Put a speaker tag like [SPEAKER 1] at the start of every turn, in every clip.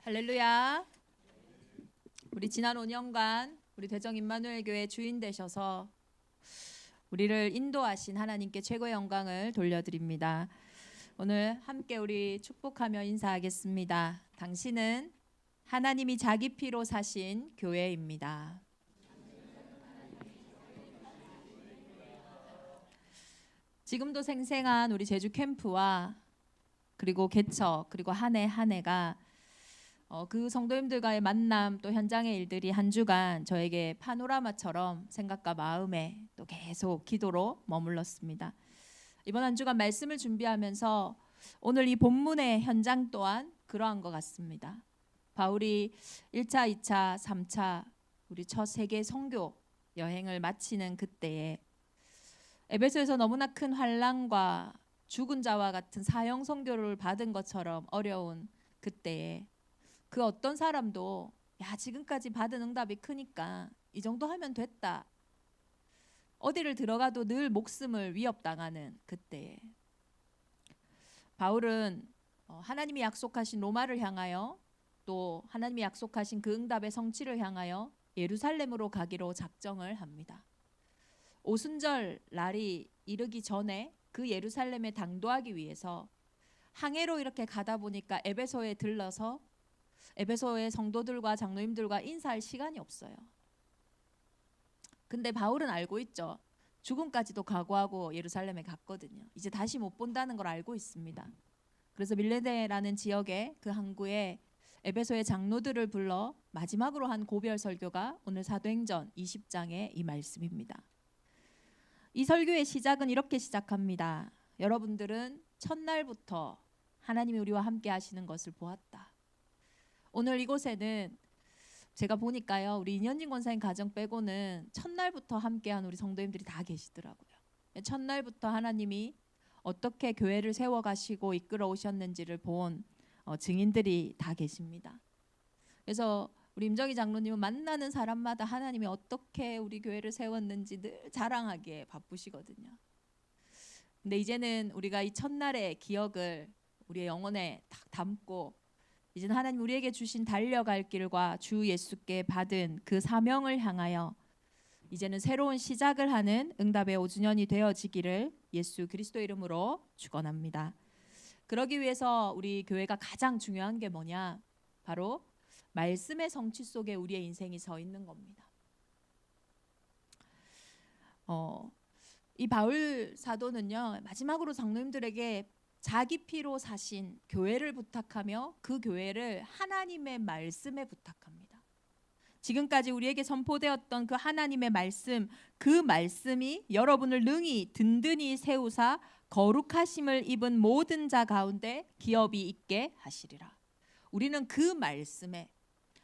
[SPEAKER 1] 할렐루야. 우리 지난 5년간 우리 대정 임마누엘 교회 주인 되셔서 우리를 인도하신 하나님께 최고의 영광을 돌려드립니다. 오늘 함께 우리 축복하며 인사하겠습니다. 당신은 하나님이 자기 피로 사신 교회입니다. 지금도 생생한 우리 제주 캠프와 그리고 개척 그리고 한 해 한 해가 그 성도님들과의 만남 또 현장의 일들이 한 주간 저에게 파노라마처럼 생각과 마음에 또 계속 기도로 머물렀습니다. 이번 한 주간 말씀을 준비하면서 오늘 이 본문의 현장 또한 그러한 것 같습니다. 바울이 1차, 2차, 3차 우리 첫 세계 선교 여행을 마치는 그때에 에베소에서 너무나 큰 환난과 죽은 자와 같은 사형 선교를 받은 것처럼 어려운 그때에 그 어떤 사람도 야 지금까지 받은 응답이 크니까 이 정도 하면 됐다. 어디를 들어가도 늘 목숨을 위협당하는 그때에 바울은 하나님이 약속하신 로마를 향하여 또 하나님이 약속하신 그 응답의 성취를 향하여 예루살렘으로 가기로 작정을 합니다. 오순절 날이 이르기 전에 그 예루살렘에 당도하기 위해서 항해로 이렇게 가다 보니까 에베소에 들러서 에베소의 성도들과 장로님들과 인사할 시간이 없어요. 근데 바울은 알고 있죠. 죽음까지도 각오하고 예루살렘에 갔거든요. 이제 다시 못 본다는 걸 알고 있습니다. 그래서 밀레네라는 지역의 그 항구에 에베소의 장로들을 불러 마지막으로 한 고별 설교가 오늘 사도행전 20장의 이 말씀입니다. 이 설교의 시작은 이렇게 시작합니다. 여러분들은 첫날부터 하나님이 우리와 함께 하시는 것을 보았다. 오늘 이곳에는 제가 보니까요, 우리 인현진 권사님 가정 빼고는 첫날부터 함께한 우리 성도님들이 다 계시더라고요. 첫날부터 하나님이 어떻게 교회를 세워가시고 이끌어 오셨는지를 본 증인들이 다 계십니다. 그래서 우리 임정희 장로님은 만나는 사람마다 하나님이 어떻게 우리 교회를 세웠는지 늘 자랑하기에 바쁘시거든요. 근데 이제는 우리가 이 첫날의 기억을 우리의 영혼에 딱 담고 이제는 하나님 우리에게 주신 달려갈 길과 주 예수께 받은 그 사명을 향하여 이제는 새로운 시작을 하는 응답의 5주년이 되어지기를 예수 그리스도 이름으로 축원합니다. 그러기 위해서 우리 교회가 가장 중요한 게 뭐냐? 바로 말씀의 성취 속에 우리의 인생이 서 있는 겁니다. 이 바울 사도는요, 마지막으로 장로님들에게 자기 피로 사신 교회를 부탁하며 그 교회를 하나님의 말씀에 부탁합니다. 지금까지 우리에게 선포되었던 그 하나님의 말씀, 그 말씀이 여러분을 능히 든든히 세우사 거룩하심을 입은 모든 자 가운데 기업이 있게 하시리라. 우리는 그 말씀에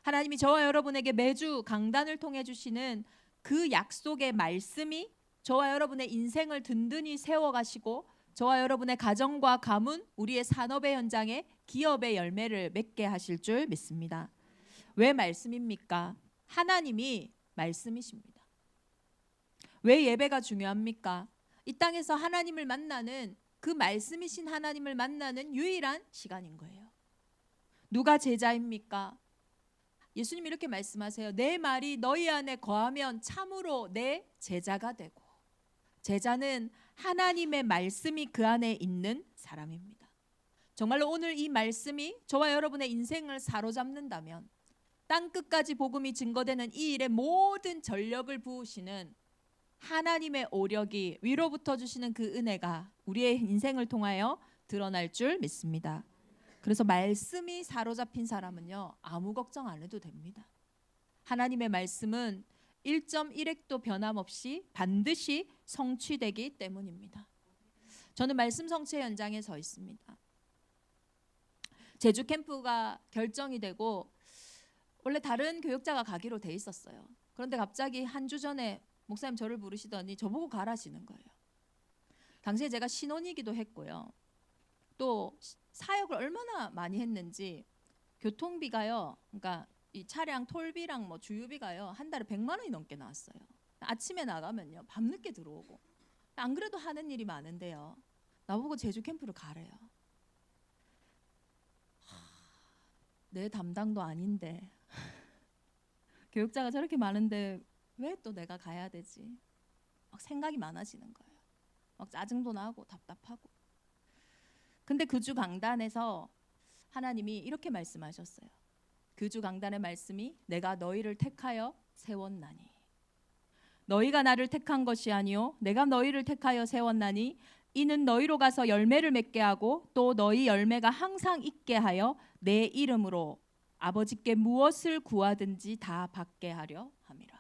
[SPEAKER 1] 하나님이 저와 여러분에게 매주 강단을 통해 주시는 그 약속의 말씀이 저와 여러분의 인생을 든든히 세워가시고 저와 여러분의 가정과 가문, 우리의 산업의 현장에 기업의 열매를 맺게 하실 줄 믿습니다. 왜 말씀입니까? 하나님이 말씀이십니다. 왜 예배가 중요합니까? 이 땅에서 하나님을 만나는 그 말씀이신 하나님을 만나는 유일한 시간인 거예요. 누가 제자입니까? 예수님이 이렇게 말씀하세요. 내 말이 너희 안에 거하면 참으로 내 제자가 되고 제자는 하나님의 말씀이 그 안에 있는 사람입니다. 정말로 오늘 이 말씀이 저와 여러분의 인생을 사로잡는다면 땅끝까지 복음이 증거되는 이 일에 모든 전력을 부으시는 하나님의 오력이 위로부터 주시는 그 은혜가 우리의 인생을 통하여 드러날 줄 믿습니다. 그래서 말씀이 사로잡힌 사람은요, 아무 걱정 안 해도 됩니다. 하나님의 말씀은 1.1획도 변함없이 반드시 성취되기 때문입니다. 저는 말씀 성취 현장에 서 있습니다. 제주 캠프가 결정이 되고 원래 다른 교역자가 가기로 돼 있었어요. 그런데 갑자기 한 주 전에 목사님 저를 부르시더니 저보고 가라시는 거예요. 당시에 제가 신혼이기도 했고요. 또 사역을 얼마나 많이 했는지 교통비가요. 그러니까 이 차량 톨비랑 뭐 주유비가요. 한 달에 100만 원이 넘게 나왔어요. 아침에 나가면요. 밤늦게 들어오고. 안 그래도 하는 일이 많은데요. 나보고 제주 캠프를 가래요. 내 담당도 아닌데 교육자가 저렇게 많은데 왜 또 내가 가야 되지? 막 생각이 많아지는 거예요. 막 짜증도 나고 답답하고. 근데 그 주 강단에서 하나님이 이렇게 말씀하셨어요. 그 주 강단의 말씀이 내가 너희를 택하여 세웠나니 너희가 나를 택한 것이 아니요 내가 너희를 택하여 세웠나니 이는 너희로 가서 열매를 맺게 하고 또 너희 열매가 항상 있게 하여 내 이름으로 아버지께 무엇을 구하든지 다 받게 하려 함이라.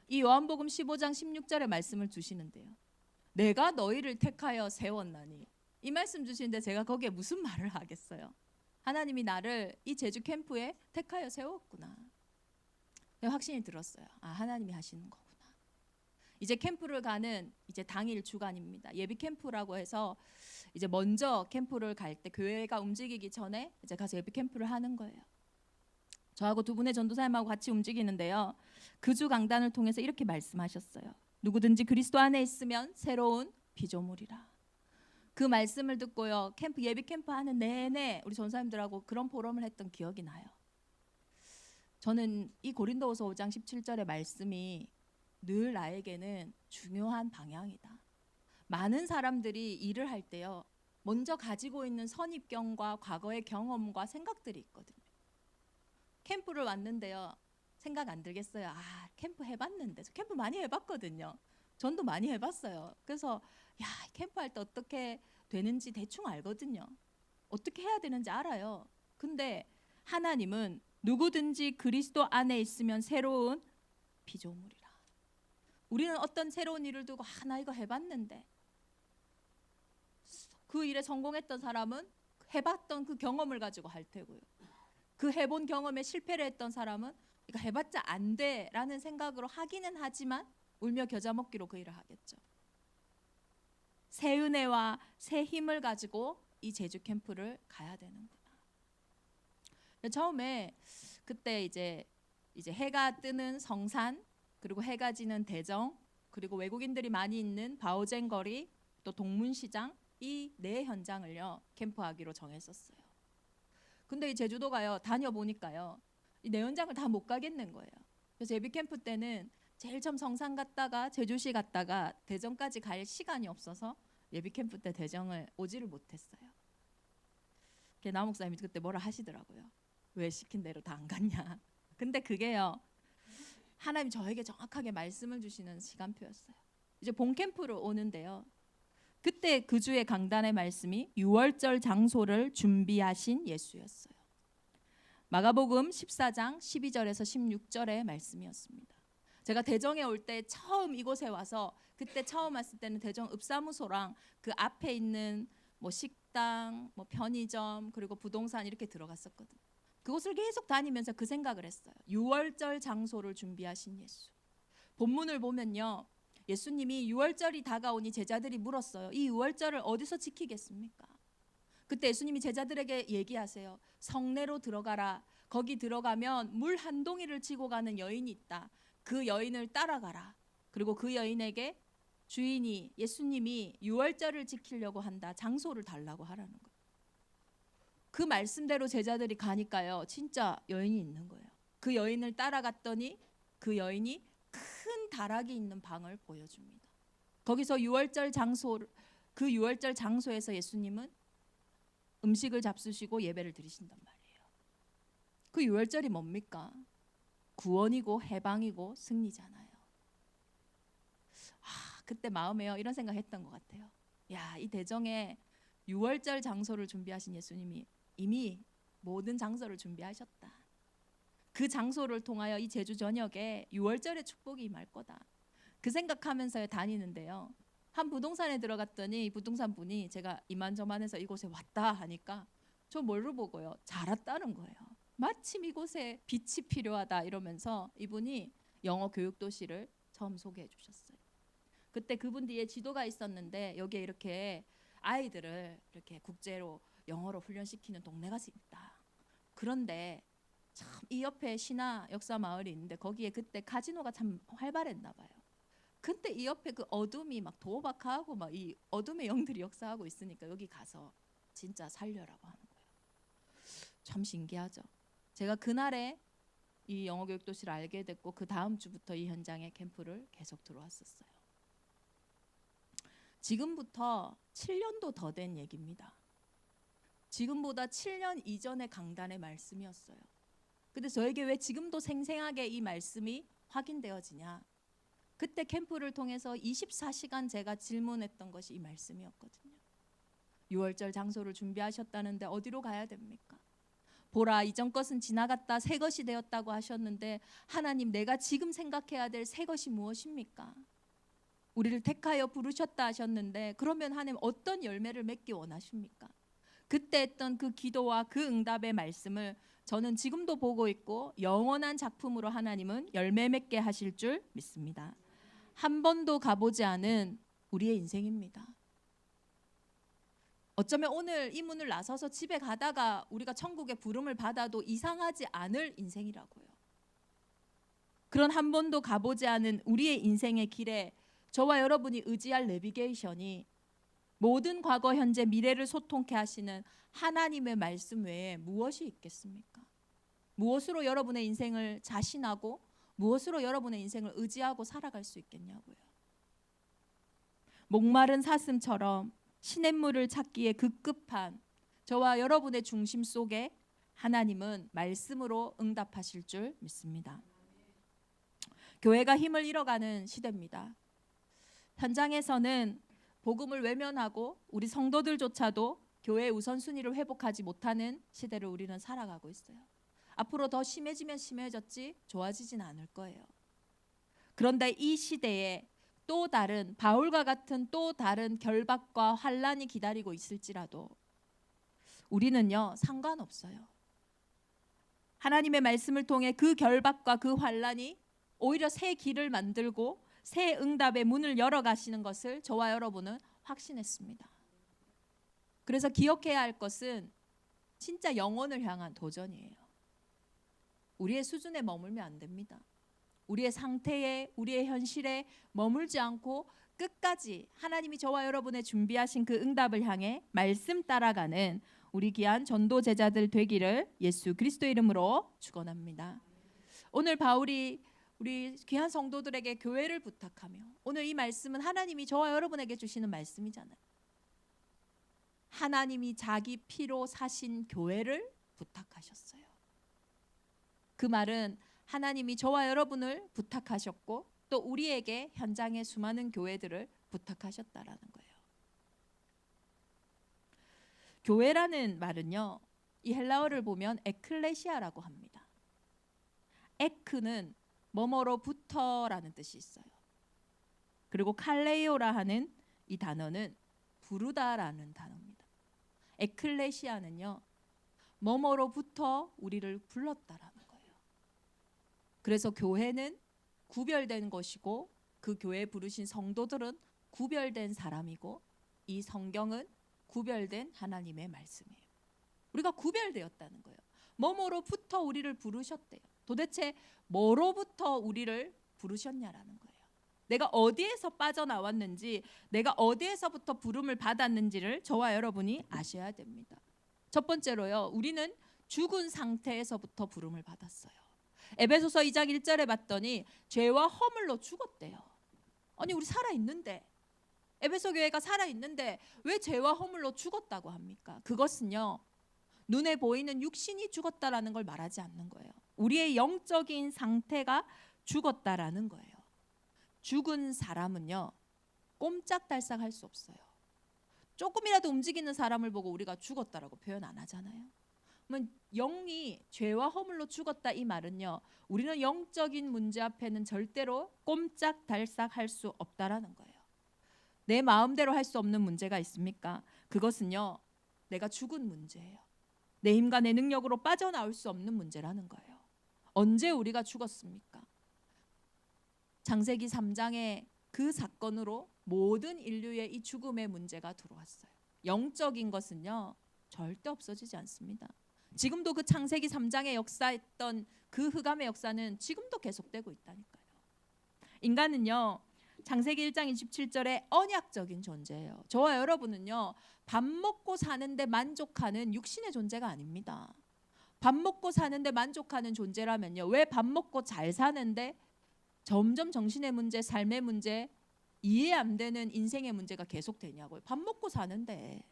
[SPEAKER 1] 이 요한복음 15장 16절의 말씀을 주시는데요. 내가 너희를 택하여 세웠나니 이 말씀 주시는데 제가 거기에 무슨 말을 하겠어요? 하나님이 나를 이 제주 캠프에 택하여 세웠구나. 확신이 들었어요. 아, 하나님이 하시는 거구나. 이제 캠프를 가는 이제 당일 주간입니다. 예비 캠프라고 해서 이제 먼저 캠프를 갈 때 교회가 움직이기 전에 이제 가서 예비 캠프를 하는 거예요. 저하고 두 분의 전도사님하고 같이 움직이는데요. 그 주 강단을 통해서 이렇게 말씀하셨어요. 누구든지 그리스도 안에 있으면 새로운 피조물이라. 그 말씀을 듣고요. 캠프 예비 캠프 하는 내내 우리 전사님들하고 그런 포럼을 했던 기억이 나요. 저는 이 고린도후서 5장 17절의 말씀이 늘 나에게는 중요한 방향이다. 많은 사람들이 일을 할 때요. 먼저 가지고 있는 선입견과 과거의 경험과 생각들이 있거든요. 캠프를 왔는데요. 생각 안 들겠어요. 아, 캠프 해봤는데. 저 캠프 많이 해봤거든요. 전도 많이 해봤어요. 그래서 야, 캠프 할 때 어떻게 되는지 대충 알거든요. 어떻게 해야 되는지 알아요. 근데 하나님은 누구든지 그리스도 안에 있으면 새로운 피조물이라. 우리는 어떤 새로운 일을 두고 나 이거 해봤는데 그 일에 성공했던 사람은 해봤던 그 경험을 가지고 할 테고요. 그 해본 경험에 실패를 했던 사람은 이거 해봤자 안 돼라는 생각으로 하기는 하지만 울며 겨자 먹기로 그 일을 하겠죠. 새 은혜와 새 힘을 가지고 이 제주 캠프를 가야 되는구나. 처음에 그때 이제 해가 뜨는 성산, 그리고 해가 지는 대정, 그리고 외국인들이 많이 있는 바오젠 거리, 또 동문시장 이 네 현장을요 캠프하기로 정했었어요. 근데 이 제주도가요 다녀보니까요 이 네 현장을 다 못 가겠는 거예요. 그래서 예비 캠프 때는 제일 처음 성산 갔다가 제주시 갔다가 대정까지 갈 시간이 없어서 예비 캠프 때 대정을 오지를 못했어요. 나 목사님이 그때 뭐라 하시더라고요. 왜 시킨 대로 다 안 갔냐. 근데 그게요 하나님 저에게 정확하게 말씀을 주시는 시간표였어요. 이제 본 캠프를 오는데요. 그때 그 주의 강단의 말씀이 유월절 장소를 준비하신 예수였어요. 마가복음 14장 12절에서 16절의 말씀이었습니다. 제가 대정에 올 때 처음 이곳에 와서 그때 처음 왔을 때는 대정 읍사무소랑 그 앞에 있는 뭐 식당, 뭐 편의점 그리고 부동산 이렇게 들어갔었거든요. 그곳을 계속 다니면서 그 생각을 했어요. 유월절 장소를 준비하신 예수. 본문을 보면요. 예수님이 유월절이 다가오니 제자들이 물었어요. 이 유월절을 어디서 지키겠습니까? 그때 예수님이 제자들에게 얘기하세요. 성내로 들어가라. 거기 들어가면 물 한 동이를 지고 가는 여인이 있다. 그 여인을 따라가라. 그리고 그 여인에게 주인이 예수님이 유월절을 지키려고 한다. 장소를 달라고 하라는 거예요. 그 말씀대로 제자들이 가니까요. 진짜 여인이 있는 거예요. 그 여인을 따라갔더니 그 여인이 큰 다락이 있는 방을 보여줍니다. 거기서 유월절 장소에서 예수님은 음식을 잡수시고 예배를 드리신단 말이에요. 그 유월절이 뭡니까? 구원이고 해방이고 승리잖아요. 그때 마음에요 이런 생각했던 것 같아요. 야, 이 대정에 유월절 장소를 준비하신 예수님이 이미 모든 장소를 준비하셨다. 그 장소를 통하여 이 제주 전역에 유월절의 축복이 임할 거다. 그 생각하면서 다니는데요. 한 부동산에 들어갔더니 이 부동산 분이 제가 이만저만해서 이곳에 왔다 하니까 저 뭘로 보고요? 잘 왔다는 거예요. 마침 이곳에 빛이 필요하다 이러면서 이분이 영어 교육도시를 처음 소개해 주셨어요. 그때 그분 뒤에 지도가 있었는데 여기에 이렇게 아이들을 이렇게 국제로 영어로 훈련시키는 동네가 있다. 그런데 참 이 옆에 신화 역사 마을이 있는데 거기에 그때 카지노가 참 활발했나 봐요. 근데 이 옆에 그 어둠이 막 도박하고 막 이 어둠의 영들이 역사하고 있으니까 여기 가서 진짜 살려라고 하는 거예요. 참 신기하죠. 제가 그날에 이 영어교육도시를 알게 됐고 그 다음 주부터 이 현장에 캠프를 계속 들어왔었어요. 지금부터 7년도 더 된 얘기입니다. 지금보다 7년 이전의 강단의 말씀이었어요. 근데 저에게 왜 지금도 생생하게 이 말씀이 확인되어지냐? 그때 캠프를 통해서 24시간 제가 질문했던 것이 이 말씀이었거든요. 6월절 장소를 준비하셨다는데 어디로 가야 됩니까? 보라, 이전 것은 지나갔다 새 것이 되었다고 하셨는데 하나님, 내가 지금 생각해야 될 새 것이 무엇입니까? 우리를 택하여 부르셨다 하셨는데 그러면 하나님 어떤 열매를 맺기 원하십니까? 그때 했던 그 기도와 그 응답의 말씀을 저는 지금도 보고 있고 영원한 작품으로 하나님은 열매 맺게 하실 줄 믿습니다. 한 번도 가보지 않은 우리의 인생입니다. 어쩌면 오늘 이 문을 나서서 집에 가다가 우리가 천국의 부름을 받아도 이상하지 않을 인생이라고요. 그런 한 번도 가보지 않은 우리의 인생의 길에 저와 여러분이 의지할 내비게이션이 모든 과거, 현재, 미래를 소통케 하시는 하나님의 말씀 외에 무엇이 있겠습니까? 무엇으로 여러분의 인생을 자신하고 무엇으로 여러분의 인생을 의지하고 살아갈 수 있겠냐고요. 목마른 사슴처럼 시냇물을 찾기에 급급한 저와 여러분의 중심 속에 하나님은 말씀으로 응답하실 줄 믿습니다. 교회가 힘을 잃어가는 시대입니다. 현장에서는 복음을 외면하고 우리 성도들조차도 교회의 우선순위를 회복하지 못하는 시대를 우리는 살아가고 있어요. 앞으로 더 심해지면 심해졌지 좋아지진 않을 거예요. 그런데 이 시대에 또 다른 바울과 같은 또 다른 결박과 환란이 기다리고 있을지라도 우리는요 상관없어요. 하나님의 말씀을 통해 그 결박과 그 환란이 오히려 새 길을 만들고 새 응답의 문을 열어가시는 것을 저와 여러분은 확신했습니다. 그래서 기억해야 할 것은 진짜 영혼을 향한 도전이에요. 우리의 수준에 머물면 안 됩니다. 우리의 상태에, 우리의 현실에 머물지 않고 끝까지 하나님이 저와 여러분의 준비하신 그 응답을 향해 말씀 따라가는 우리 귀한 전도 제자들 되기를 예수 그리스도의 이름으로 축원합니다. 오늘 바울이 우리 귀한 성도들에게 교회를 부탁하며 오늘 이 말씀은 하나님이 저와 여러분에게 주시는 말씀이잖아요. 하나님이 자기 피로 사신 교회를 부탁하셨어요. 그 말은 하나님이 저와 여러분을 부탁하셨고 또 우리에게 현장의 수많은 교회들을 부탁하셨다라는 거예요. 교회라는 말은요, 이 헬라어를 보면 에클레시아라고 합니다. 에크는 뭐뭐로부터라는 뜻이 있어요. 그리고 칼레이오라 하는 이 단어는 부르다라는 단어입니다. 에클레시아는요, 뭐뭐로부터 우리를 불렀다라는 거예요. 그래서 교회는 구별된 것이고 그 교회에 부르신 성도들은 구별된 사람이고 이 성경은 구별된 하나님의 말씀이에요. 우리가 구별되었다는 거예요. 뭐뭐로부터 우리를 부르셨대요. 도대체 뭐로부터 우리를 부르셨냐라는 거예요. 내가 어디에서 빠져나왔는지, 내가 어디에서부터 부름을 받았는지를 저와 여러분이 아셔야 됩니다. 첫 번째로요, 우리는 죽은 상태에서부터 부름을 받았어요. 에베소서 2장 1절에 봤더니 죄와 허물로 죽었대요. 아니 우리 살아있는데, 에베소 교회가 살아있는데 왜 죄와 허물로 죽었다고 합니까? 그것은요, 눈에 보이는 육신이 죽었다라는 걸 말하지 않는 거예요. 우리의 영적인 상태가 죽었다라는 거예요. 죽은 사람은요 꼼짝달싹 할 수 없어요. 조금이라도 움직이는 사람을 보고 우리가 죽었다라고 표현 안 하잖아요. 그러면 영이 죄와 허물로 죽었다 이 말은요, 우리는 영적인 문제 앞에는 절대로 꼼짝달싹 할 수 없다라는 거예요. 내 마음대로 할 수 없는 문제가 있습니까? 그것은요 내가 죽은 문제예요. 내 힘과 내 능력으로 빠져나올 수 없는 문제라는 거예요. 언제 우리가 죽었습니까? 창세기 3장의 그 사건으로 모든 인류의 이 죽음의 문제가 들어왔어요. 영적인 것은요 절대 없어지지 않습니다. 지금도 그 창세기 3장에 역사했던 그 흑암의 역사는 지금도 계속되고 있다니까요. 인간은요 창세기 1장 27절에 언약적인 존재예요. 저와 여러분은요 밥 먹고 사는데 만족하는 육신의 존재가 아닙니다. 밥 먹고 사는데 만족하는 존재라면요, 왜 밥 먹고 잘 사는데 점점 정신의 문제, 삶의 문제, 이해 안 되는 인생의 문제가 계속되냐고요. 밥 먹고 사는데.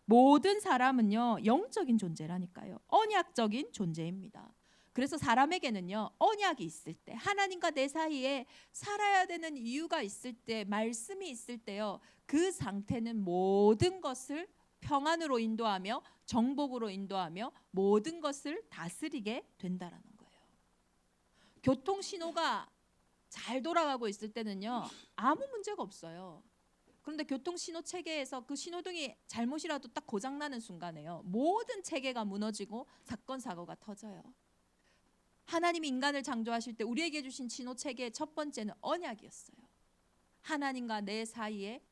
[SPEAKER 1] 모든 사람은요 영적인 존재라니까요. 언약적인 존재입니다. 그래서 사람에게는요 언약이 있을 때, 하나님과 내 사이에 살아야 되는 이유가 있을 때, 말씀이 있을 때요, 그 상태는 모든 것을 평안으로 인도하며 정복으로 인도하며 모든 것을 다스리게 된다라는 거예요. 교통 신호가 잘 돌아가고 있을 때는요 아무 문제가 없어요. 그런데 교통 신호 체계에서 그 신호등이 잘못이라도 딱 고장 나는 순간에요, 모든 체계가 무너지고 사건 사고가 터져요. 하나님이 인간을 창조하실 때 우리에게 주신 신호 체계의 첫 번째는 언약이었어요. 하나님과 내 사이에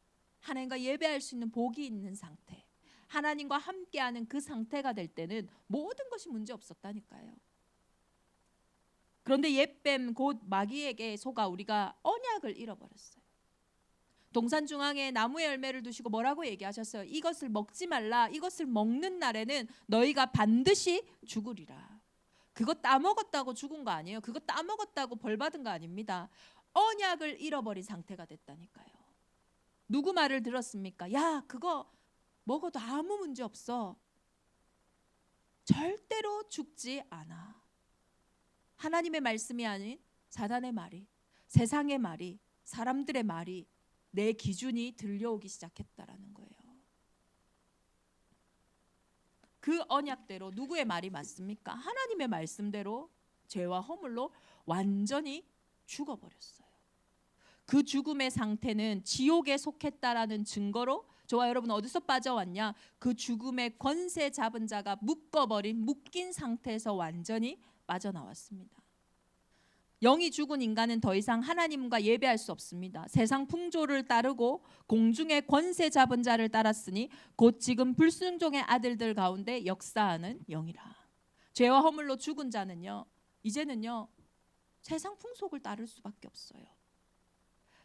[SPEAKER 1] 하나님과 예배할 수 있는 복이 있는 상태, 하나님과 함께하는 그 상태가 될 때는 모든 것이 문제 없었다니까요. 그런데 옛뱀 곧 마귀에게 속아 우리가 언약을 잃어버렸어요. 동산 중앙에 나무의 열매를 두시고 뭐라고 얘기하셨어요? 이것을 먹지 말라. 이것을 먹는 날에는 너희가 반드시 죽으리라. 그거 따먹었다고 죽은 거 아니에요. 그거 따먹었다고 벌 받은 거 아닙니다. 언약을 잃어버린 상태가 됐다니까요. 누구 말을 들었습니까? 야, 그거 먹어도 아무 문제 없어. 절대로 죽지 않아. 하나님의 말씀이 아닌 사단의 말이, 세상의 말이, 사람들의 말이, 내 기준이 들려오기 시작했다라는 거예요. 그 언약대로 누구의 말이 맞습니까? 하나님의 말씀대로 죄와 허물로 완전히 죽어버렸어요. 그 죽음의 상태는 지옥에 속했다라는 증거로, 저와 여러분 어디서 빠져왔냐? 그 죽음의 권세 잡은 자가 묶인 상태에서 완전히 빠져나왔습니다. 영이 죽은 인간은 더 이상 하나님과 예배할 수 없습니다. 세상 풍조를 따르고 공중의 권세 잡은 자를 따랐으니 곧 지금 불순종의 아들들 가운데 역사하는 영이라. 죄와 허물로 죽은 자는요 이제는요 세상 풍속을 따를 수밖에 없어요.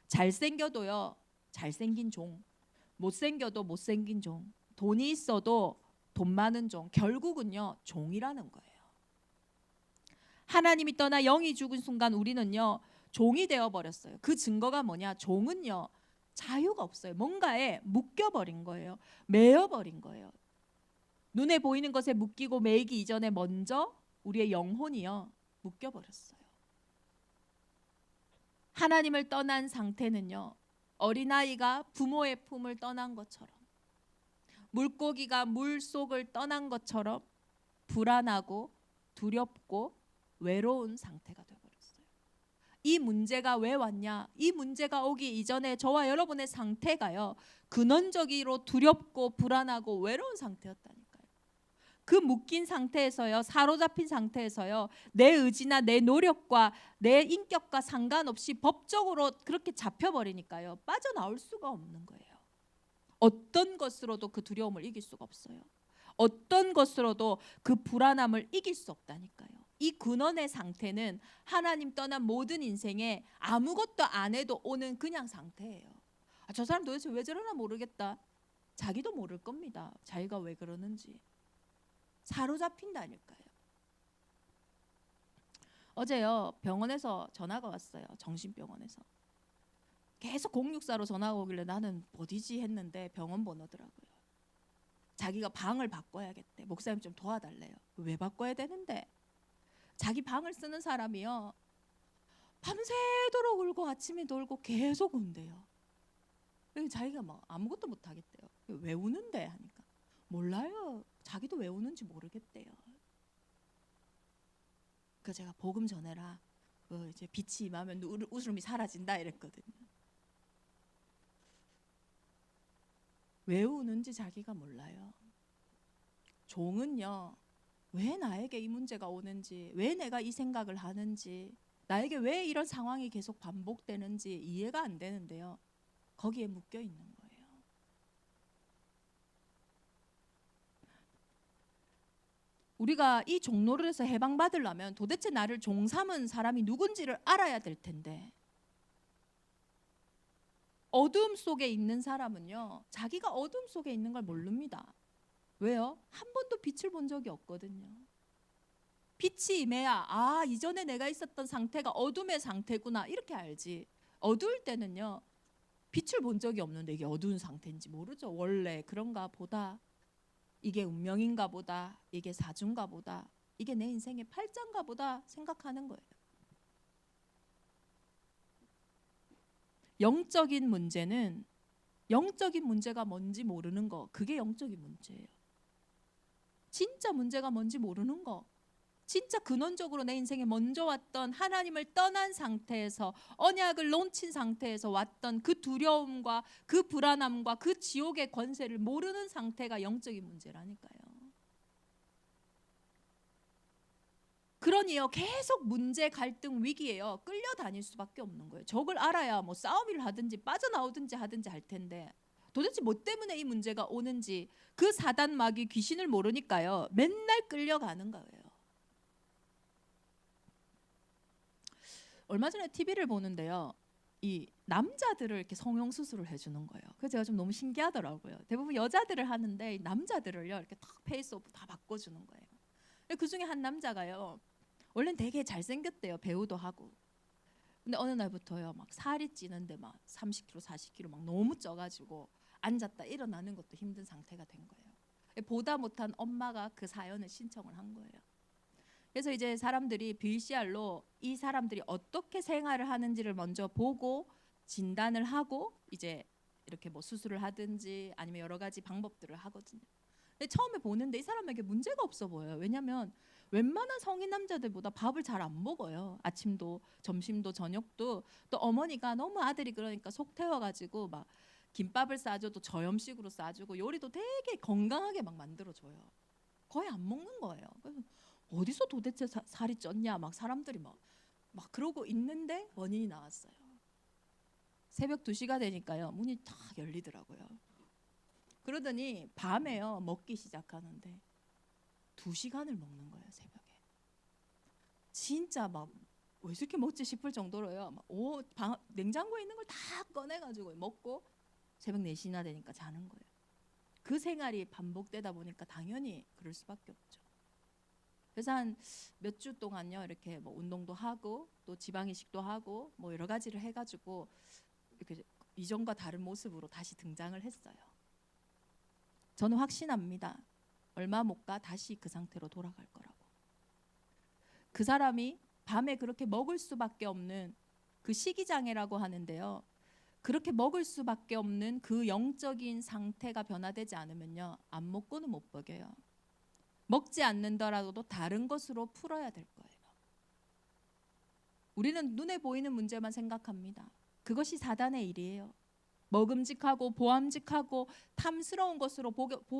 [SPEAKER 1] 잘생겨도요 잘생긴 종, 못생겨도 못생긴 종, 돈이 있어도 돈 많은 종, 결국은요 종이라는 거예요. 하나님이 떠나 영이 죽은 순간 우리는요 종이 되어버렸어요. 그 증거가 뭐냐? 종은요 자유가 없어요. 뭔가에 묶여버린 거예요. 매여버린 거예요. 눈에 보이는 것에 묶이고 매이기 이전에 먼저 우리의 영혼이요 묶여버렸어요. 하나님을 떠난 상태는요 어린아이가 부모의 품을 떠난 것처럼, 물고기가 물속을 떠난 것처럼 불안하고 두렵고 외로운 상태가 되어버렸어요. 이 문제가 왜 왔냐? 이 문제가 오기 이전에 저와 여러분의 상태가요 근원적으로 두렵고 불안하고 외로운 상태였다니까요. 그 묶인 상태에서요, 사로잡힌 상태에서요, 내 의지나 내 노력과 내 인격과 상관없이 법적으로 그렇게 잡혀버리니까요 빠져나올 수가 없는 거예요. 어떤 것으로도 그 두려움을 이길 수가 없어요. 어떤 것으로도 그 불안함을 이길 수 없다니까요. 이 근원의 상태는 하나님 떠난 모든 인생에 아무것도 안 해도 오는 그냥 상태예요. 저 사람 도대체 왜 저러나 모르겠다. 자기도 모를 겁니다. 자기가 왜 그러는지. 사로잡힌다니까요. 어제요 병원에서 전화가 왔어요. 정신병원에서. 계속 064로 전화가 오길래 나는 어디지 했는데 병원 번호더라고요. 자기가 방을 바꿔야겠대. 목사님 좀 도와달래요. 왜 바꿔야 되는데? 자기 방을 쓰는 사람이요 밤새도록 울고 아침에 놀고 계속 운대요. 자기가 막 아무것도 못 하겠대요. 왜 우는데 하니까 몰라요. 자기도 왜 우는지 모르겠대요. 그래서 제가 복음 전해라. 이제 빛이 임하면 웃음이 사라진다 이랬거든요. 왜 우는지 자기가 몰라요. 종은요 왜 나에게 이 문제가 오는지, 왜 내가 이 생각을 하는지, 나에게 왜 이런 상황이 계속 반복되는지 이해가 안 되는데요 거기에 묶여 있는 거예요. 우리가 이 종노릇에서 해방받으려면 도대체 나를 종 삼은 사람이 누군지를 알아야 될 텐데, 어둠 속에 있는 사람은요 자기가 어둠 속에 있는 걸 모릅니다. 왜요? 한 번도 빛을 본 적이 없거든요. 빛이 임해야 이전에 내가 있었던 상태가 어둠의 상태구나 이렇게 알지. 어두울 때는요. 빛을 본 적이 없는데 이게 어두운 상태인지 모르죠. 원래 그런가 보다. 이게 운명인가 보다. 이게 사주인가 보다. 이게 내 인생의 팔자인가 보다 생각하는 거예요. 영적인 문제가 뭔지 모르는 거, 그게 영적인 문제예요. 진짜 문제가 뭔지 모르는 거, 진짜 근원적으로 내 인생에 먼저 왔던 하나님을 떠난 상태에서 언약을 놓친 상태에서 왔던 그 두려움과 그 불안함과 그 지옥의 권세를 모르는 상태가 영적인 문제라니까요. 그러니요, 계속 문제, 갈등, 위기에요. 끌려다닐 수밖에 없는 거예요. 저걸 알아야 뭐 싸움을 하든지 빠져나오든지 하든지 할 텐데 도대체 뭐 때문에 이 문제가 오는지 그 사단 마귀 귀신을 모르니까요. 맨날 끌려가는 거예요. 얼마 전에 TV를 보는데요. 이 남자들을 이렇게 성형 수술을 해주는 거예요. 그래서 제가 좀 너무 신기하더라고요. 대부분 여자들을 하는데 남자들을요 이렇게 탁 페이스오프 다 바꿔주는 거예요. 그 중에 한 남자가요. 원래는 되게 잘생겼대요. 배우도 하고. 근데 어느 날부터요 막 살이 찌는데 막 30kg, 40kg 막 너무 쪄가지고 앉았다 일어나는 것도 힘든 상태가 된 거예요. 보다 못한 엄마가 그 사연을 신청을 한 거예요. 그래서 이제 사람들이 VCR로 이 사람들이 어떻게 생활을 하는지를 먼저 보고 진단을 하고 이제 이렇게 뭐 수술을 하든지 아니면 여러 가지 방법들을 하거든요. 근데 처음에 보는데 이 사람에게 문제가 없어 보여요. 왜냐하면 웬만한 성인 남자들보다 밥을 잘 안 먹어요. 아침도 점심도 저녁도. 또 어머니가 너무 아들이 그러니까 속 태워가지고 막 김밥을 싸줘도 저염식으로 싸주고 요리도 되게 건강하게 막 만들어줘요. 거의 안 먹는 거예요. 그래서 어디서 도대체 살이 쪘냐 막 사람들이 막 그러고 있는데 원인이 나왔어요. 새벽 2시가 되니까요 문이 탁 열리더라고요. 그러더니 밤에요 먹기 시작하는데 2시간을 먹는 거예요. 새벽에 진짜 막 왜 이렇게 먹지 싶을 정도로요. 냉장고에 있는 걸 다 꺼내가지고 먹고 새벽 4시나 되니까 자는 거예요. 그 생활이 반복되다 보니까 당연히 그럴 수밖에 없죠. 그래서 한 몇 주 동안요 이렇게 뭐 운동도 하고 또 지방 이식도 하고 뭐 여러 가지를 해가지고 이렇게 이전과 다른 모습으로 다시 등장을 했어요. 저는 확신합니다. 얼마 못 가 다시 그 상태로 돌아갈 거라고. 그 사람이 밤에 그렇게 먹을 수밖에 없는 그 식이장애라고 하는데요. 그렇게 먹을 수밖에 없는 그 영적인 상태가 변화되지 않으면요 안 먹고는 못 먹여요. 먹지 않는다라도 다른 것으로 풀어야 될 거예요. 우리는 눈에 보이는 문제만 생각합니다. 그것이 사단의 일이에요. 먹음직하고 보암직하고 탐스러운 것으로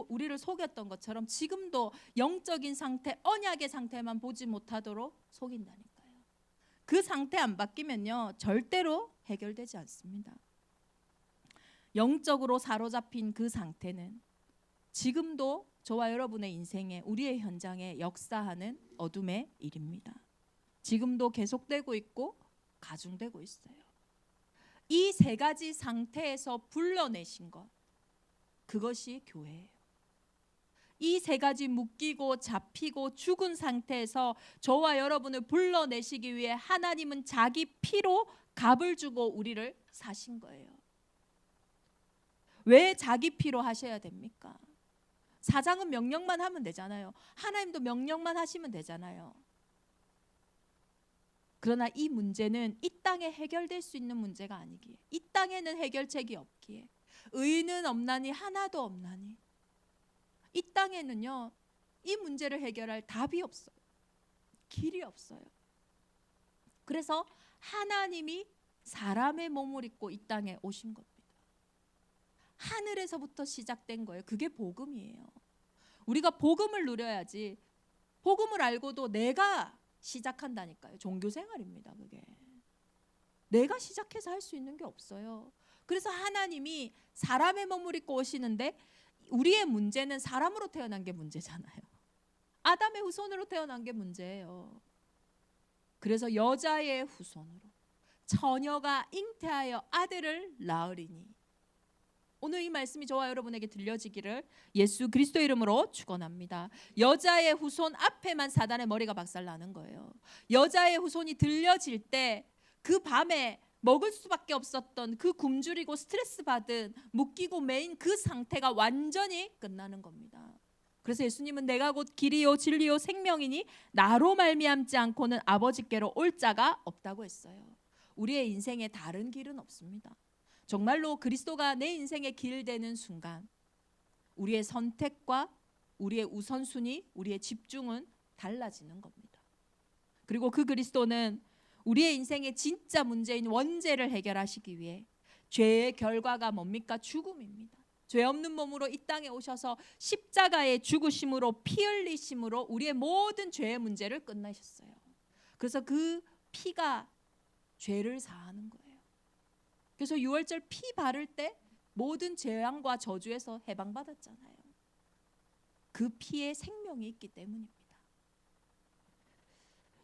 [SPEAKER 1] 우리를 속였던 것처럼 지금도 영적인 상태, 언약의 상태만 보지 못하도록 속인다니까요. 그 상태 안 바뀌면요 절대로 해결되지 않습니다. 영적으로 사로잡힌 그 상태는 지금도 저와 여러분의 인생에 우리의 현장에 역사하는 어둠의 일입니다. 지금도 계속되고 있고 가중되고 있어요. 이 3가지 상태에서 불러내신 것, 그것이 교회예요. 이 3가지 묶이고 잡히고 죽은 상태에서 저와 여러분을 불러내시기 위해 하나님은 자기 피로 값을 주고 우리를 사신 거예요. 왜 자기 피로 하셔야 됩니까? 사장은 명령만 하면 되잖아요. 하나님도 명령만 하시면 되잖아요. 그러나 이 문제는 이 땅에 해결될 수 있는 문제가 아니기에, 이 땅에는 해결책이 없기에, 의인은 없나니 하나도 없나니, 이 땅에는요 이 문제를 해결할 답이 없어요. 길이 없어요. 그래서 하나님이 사람의 몸을 입고 이 땅에 오신 겁니다. 하늘에서부터 시작된 거예요. 그게 복음이에요. 우리가 복음을 누려야지. 복음을 알고도 내가 시작한다니까요. 종교생활입니다. 그게 내가 시작해서 할 수 있는 게 없어요. 그래서 하나님이 사람의 몸을 입고 오시는데 우리의 문제는 사람으로 태어난 게 문제잖아요. 아담의 후손으로 태어난 게 문제예요. 그래서 여자의 후손으로 처녀가 잉태하여 아들을 낳으리니 오늘 이 말씀이 저와 여러분에게 들려지기를 예수 그리스도의 이름으로 축원합니다. 여자의 후손 앞에만 사단의 머리가 박살나는 거예요. 여자의 후손이 들려질 때 그 밤에 먹을 수밖에 없었던 그 굶주리고 스트레스 받은 묶이고 매인 그 상태가 완전히 끝나는 겁니다. 그래서 예수님은 내가 곧 길이요 진리요 생명이니 나로 말미암지 않고는 아버지께로 올 자가 없다고 했어요. 우리의 인생에 다른 길은 없습니다. 정말로 그리스도가 내 인생의 길 되는 순간 우리의 선택과 우리의 우선순위, 우리의 집중은 달라지는 겁니다. 그리고 그 그리스도는 우리의 인생의 진짜 문제인 원죄를 해결하시기 위해 죄의 결과가 뭡니까? 죽음입니다. 죄 없는 몸으로 이 땅에 오셔서 십자가의 죽으심으로 피 흘리심으로 우리의 모든 죄의 문제를 끝내셨어요. 그래서 그 피가 죄를 사하는 거예요. 그래서 유월절 피 바를 때 모든 재앙과 저주에서 해방받았잖아요. 그 피에 생명이 있기 때문입니다.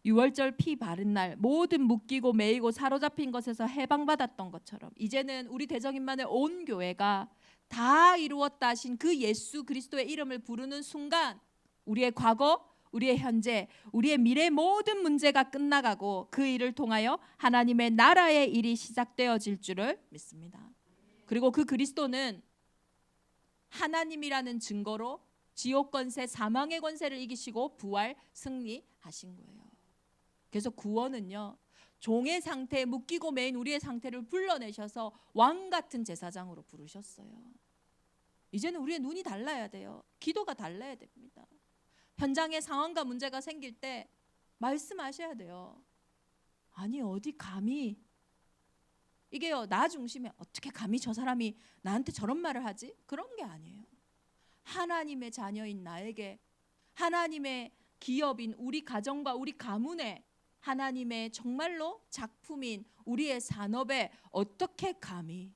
[SPEAKER 1] 유월절 피 바른 날 모든 묶이고 매이고 사로잡힌 것에서 해방받았던 것처럼 이제는 우리 대정인만의 온 교회가 다 이루었다 하신 그 예수 그리스도의 이름을 부르는 순간 우리의 과거, 우리의 현재, 우리의 미래 모든 문제가 끝나가고 그 일을 통하여 하나님의 나라의 일이 시작되어질 줄을 믿습니다. 그리고 그 그리스도는 하나님이라는 증거로 지옥 권세, 사망의 권세를 이기시고 부활 승리하신 거예요. 그래서 구원은요, 종의 상태에 묶이고 매인 우리의 상태를 불러내셔서 왕 같은 제사장으로 부르셨어요. 이제는 우리의 눈이 달라야 돼요. 기도가 달라야 됩니다. 현장에 상황과 문제가 생길 때 말씀하셔야 돼요. 아니 어디 감히, 이게요 나 중심에 어떻게 감히 저 사람이 나한테 저런 말을 하지? 그런 게 아니에요. 하나님의 자녀인 나에게, 하나님의 기업인 우리 가정과 우리 가문에, 하나님의 정말로 작품인 우리의 산업에 어떻게 감히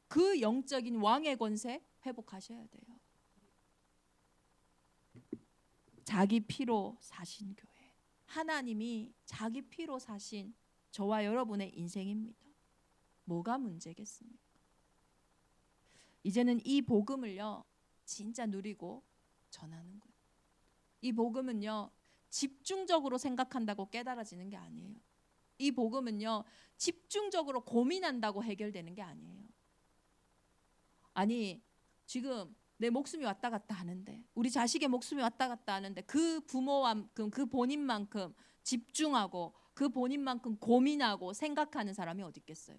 [SPEAKER 1] 그 영적인 왕의 권세 회복하셔야 돼요. 자기 피로 사신 교회, 하나님이 자기 피로 사신 저와 여러분의 인생입니다. 뭐가 문제겠습니까? 이제는 이 복음을요 진짜 누리고 전하는 거예요. 이 복음은요 집중적으로 생각한다고 깨달아지는 게 아니에요. 이 복음은요 집중적으로 고민한다고 해결되는 게 아니에요. 아니 지금 내 목숨이 왔다 갔다 하는데, 우리 자식의 목숨이 왔다 갔다 하는데 그 부모만큼, 그 본인만큼 집중하고 그 본인만큼 고민하고 생각하는 사람이 어디 있겠어요?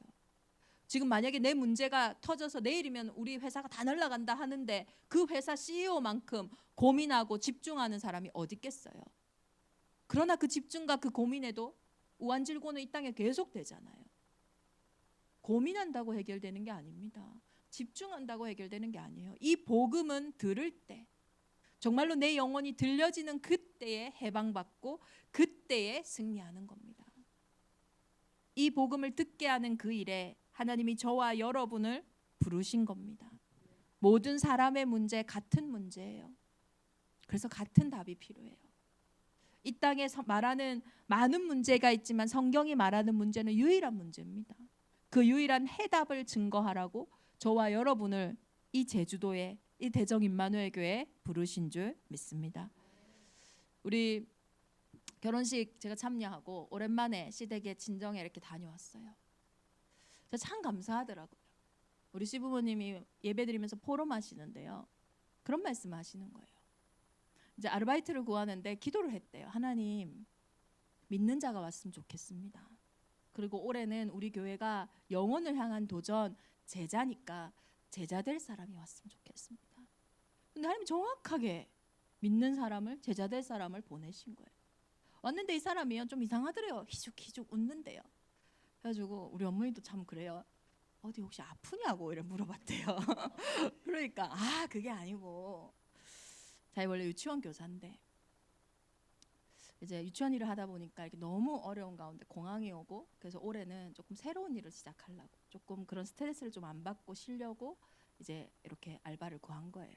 [SPEAKER 1] 지금 만약에 내 문제가 터져서 내일이면 우리 회사가 다 날아간다 하는데 그 회사 CEO만큼 고민하고 집중하는 사람이 어디 있겠어요? 그러나 그 집중과 그 고민에도 우환질고는 이 땅에 계속 되잖아요. 고민한다고 해결되는 게 아닙니다. 집중한다고 해결되는 게 아니에요. 이 복음은 들을 때, 정말로 내 영혼이 들려지는 그때에 해방받고 그때에 승리하는 겁니다. 이 복음을 듣게 하는 그 일에 하나님이 저와 여러분을 부르신 겁니다. 모든 사람의 문제 같은 문제예요. 그래서 같은 답이 필요해요. 이 땅에 말하는 많은 문제가 있지만 성경이 말하는 문제는 유일한 문제입니다. 그 유일한 해답을 증거하라고 저와 여러분을 이 제주도에, 이 대정 임마누엘 교회에 부르신 줄 믿습니다. 우리 결혼식 제가 참여하고 오랜만에 시댁에 친정에 이렇게 다녀왔어요. 참 감사하더라고요. 우리 시부모님이 예배드리면서 포럼하시는데요, 그런 말씀하시는 거예요. 이제 아르바이트를 구하는데 기도를 했대요. 하나님, 믿는 자가 왔으면 좋겠습니다. 그리고 올해는 우리 교회가 영혼을 향한 도전 제자니까 제자 될 사람이 왔으면 좋겠습니다. 근데 하나님 정확하게 믿는 사람을, 제자 될 사람을 보내신 거예요. 왔는데 이 사람이요 좀 이상하더래요. 희죽희죽 웃는데요. 그래가지고 우리 어머니도 참 그래요. 어디 혹시 아프냐고 이래 물어봤대요. 그러니까 그게 아니고, 자기 원래 유치원 교사인데 이제 유치원 일을 하다 보니까 이렇게 너무 어려운 가운데 공황이 오고, 그래서 올해는 조금 새로운 일을 시작하려고, 조금 그런 스트레스를 좀 안 받고 쉬려고 이제 이렇게 알바를 구한 거예요.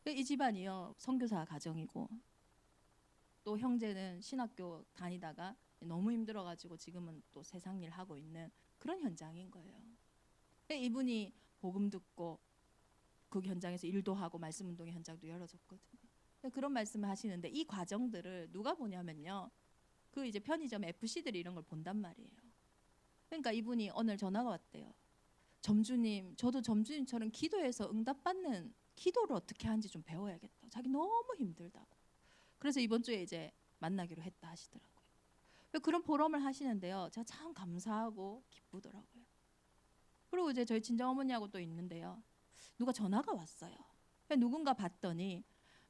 [SPEAKER 1] 이 집안이요 선교사 가정이고, 또 형제는 신학교 다니다가 너무 힘들어가지고 지금은 또 세상 일 하고 있는 그런 현장인 거예요. 이분이 복음 듣고 그 현장에서 일도 하고 말씀 운동의 현장도 열어줬거든요. 그런 말씀을 하시는데 이 과정들을 누가 보냐면요. 그 이제 편의점 FC들이 이런 걸 본단 말이에요. 그러니까 이분이 오늘 전화가 왔대요. 점주님, 저도 점주님처럼 기도해서 응답받는 기도를 어떻게 하는지 좀 배워야겠다. 자기 너무 힘들다고. 그래서 이번 주에 이제 만나기로 했다 하시더라고요. 그런 보람을 하시는데요. 제가 참 감사하고 기쁘더라고요. 그리고 이제 저희 친정어머니하고 또 있는데요. 누가 전화가 왔어요. 누군가 봤더니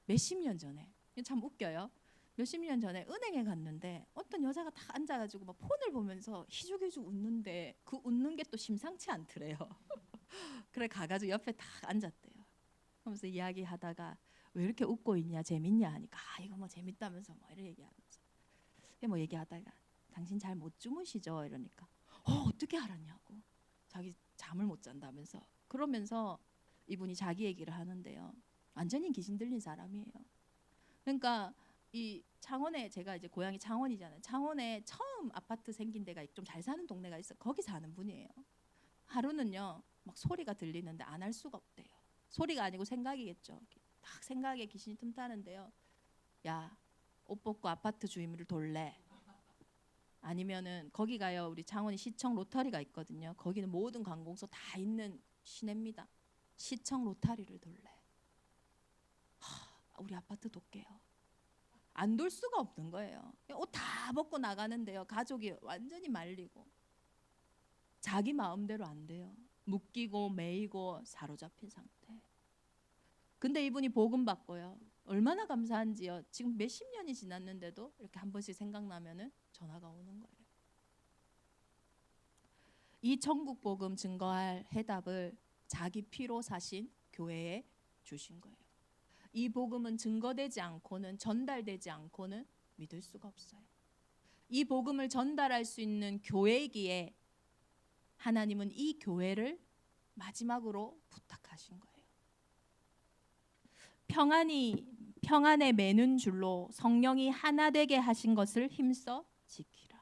[SPEAKER 1] 몇십 년 전에, 참 웃겨요. 몇십 년 전에 은행에 갔는데 어떤 여자가 딱 앉아가지고 막 폰을 보면서 희죽희죽 웃는데 그 웃는 게 또 심상치 않더래요. 그래 가가지고 옆에 딱 앉았대요. 그러면서 이야기하다가 왜 이렇게 웃고 있냐, 재밌냐 하니까 이거 뭐 재밌다면서 뭐 이런 얘기하면서 뭐 얘기하다가 당신 잘 못 주무시죠? 이러니까 어떻게 알았냐고. 자기 잠을 못 잔다면서. 그러면서 이분이 자기 얘기를 하는데요. 완전히 귀신 들린 사람이에요. 그러니까 이 창원에, 제가 이제 고향이 창원이잖아요. 창원에 처음 아파트 생긴 데가 좀 잘 사는 동네가 있어. 거기 사는 분이에요. 하루는요 막 소리가 들리는데 안 할 수가 없대요. 소리가 아니고 생각이겠죠. 딱 생각에 귀신이 틈타는데요. 야, 옷 벗고 아파트 주임을 돌래? 아니면은 거기가요, 우리 창원이 시청 로터리가 있거든요. 거기는 모든 관공서 다 있는 시내입니다. 시청 로터리를 돌래? 우리 아파트 돕게요. 안 돌 수가 없는 거예요. 옷 다 벗고 나가는데요. 가족이 완전히 말리고 자기 마음대로 안 돼요. 묶이고 매이고 사로잡힌 상태. 근데 이분이 복음 받고요. 얼마나 감사한지요. 지금 몇십 년이 지났는데도 이렇게 한 번씩 생각나면은 전화가 오는 거예요. 이 천국 복음 증거할 해답을 자기 피로 사신 교회에 주신 거예요. 이 복음은 증거되지 않고는, 전달되지 않고는 믿을 수가 없어요. 이 복음을 전달할 수 있는 교회이기에 하나님은 이 교회를 마지막으로 부탁하신 거예요. 평안에 매는 줄로 성령이 하나 되게 하신 것을 힘써 지키라.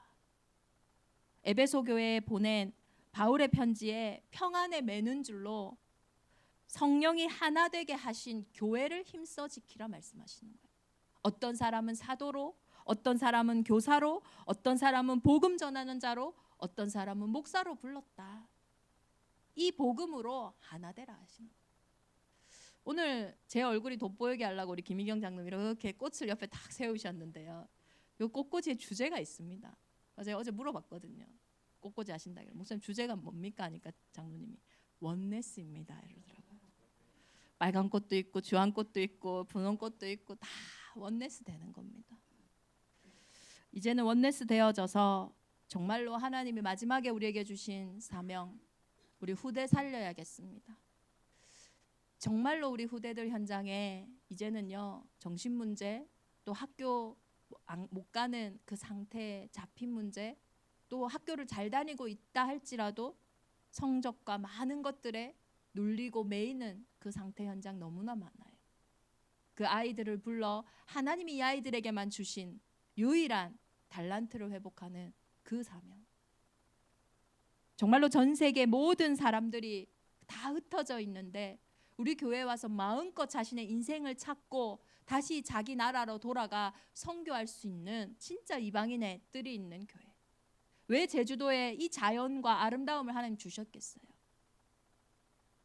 [SPEAKER 1] 에베소 교회에 보낸 바울의 편지에 평안에 매는 줄로 성령이 하나 되게 하신 교회를 힘써 지키라 말씀하시는 거예요. 어떤 사람은 사도로, 어떤 사람은 교사로, 어떤 사람은 복음 전하는 자로, 어떤 사람은 목사로 불렀다. 이 복음으로 하나 되라 하시는 거예요. 오늘 제 얼굴이 돋보이게 하려고 우리 김희경 장로님 이렇게 꽃을 옆에 딱 세우셨는데요. 이 꽃꽂이의 주제가 있습니다. 제가 어제 물어봤거든요. 꽃꽂이 하신다. 목사님 주제가 뭡니까? 하니까 장로님이 원네스입니다 이러더라고요. 빨간 꽃도 있고 주황 꽃도 있고 분홍 꽃도 있고 다 원네스 되는 겁니다. 이제는 원네스 되어져서 정말로 하나님이 마지막에 우리에게 주신 사명, 우리 후대 살려야겠습니다. 정말로 우리 후대들 현장에 이제는요 정신 문제, 또 학교 못 가는 그 상태에 잡힌 문제, 또 학교를 잘 다니고 있다 할지라도 성적과 많은 것들에 눌리고 매이는 그 상태 현장 너무나 많아요. 그 아이들을 불러 하나님이 이 아이들에게만 주신 유일한 달란트를 회복하는 그 사명. 정말로 전 세계 모든 사람들이 다 흩어져 있는데 우리 교회에 와서 마음껏 자신의 인생을 찾고 다시 자기 나라로 돌아가 선교할 수 있는 진짜 이방인의 뜰이 있는 교회. 왜 제주도에 이 자연과 아름다움을 하나님 주셨겠어요?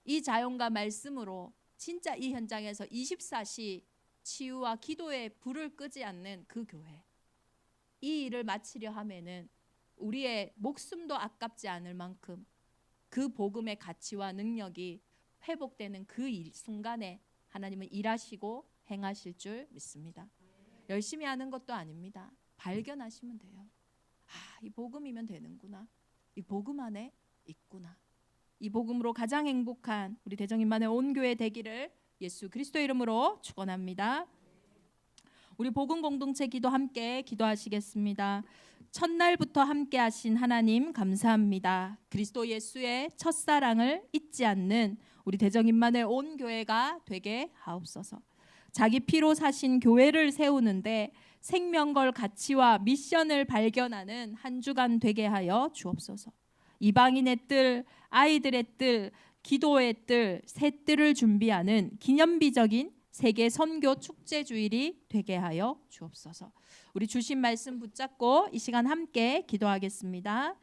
[SPEAKER 1] 이 자연과 말씀으로 진짜 이 현장에서 24시 치유와 기도의 불을 끄지 않는 그 교회. 이 일을 마치려 하면은 우리의 목숨도 아깝지 않을 만큼 그 복음의 가치와 능력이 회복되는 그 순간에 하나님은 일하시고 행하실 줄 믿습니다. 열심히 하는 것도 아닙니다. 발견하시면 돼요. 이 복음이면 되는구나. 이 복음 안에 있구나. 이 복음으로 가장 행복한 우리 대정인만의 온 교회 되기를 예수 그리스도 이름으로 축원합니다. 우리 복음 공동체 기도 함께 기도하시겠습니다. 첫날부터 함께 하신 하나님 감사합니다. 그리스도 예수의 첫사랑을 잊지 않는 우리 대정인만의 온 교회가 되게 하옵소서. 자기 피로 사신 교회를 세우는데 생명걸 가치와 미션을 발견하는 한 주간 되게 하여 주옵소서. 이방인의 뜰, 아이들의 뜰, 기도의 뜰, 새 뜰을 준비하는 기념비적인 세계 선교 축제 주일이 되게 하여 주옵소서. 우리 주신 말씀 붙잡고 이 시간 함께 기도하겠습니다.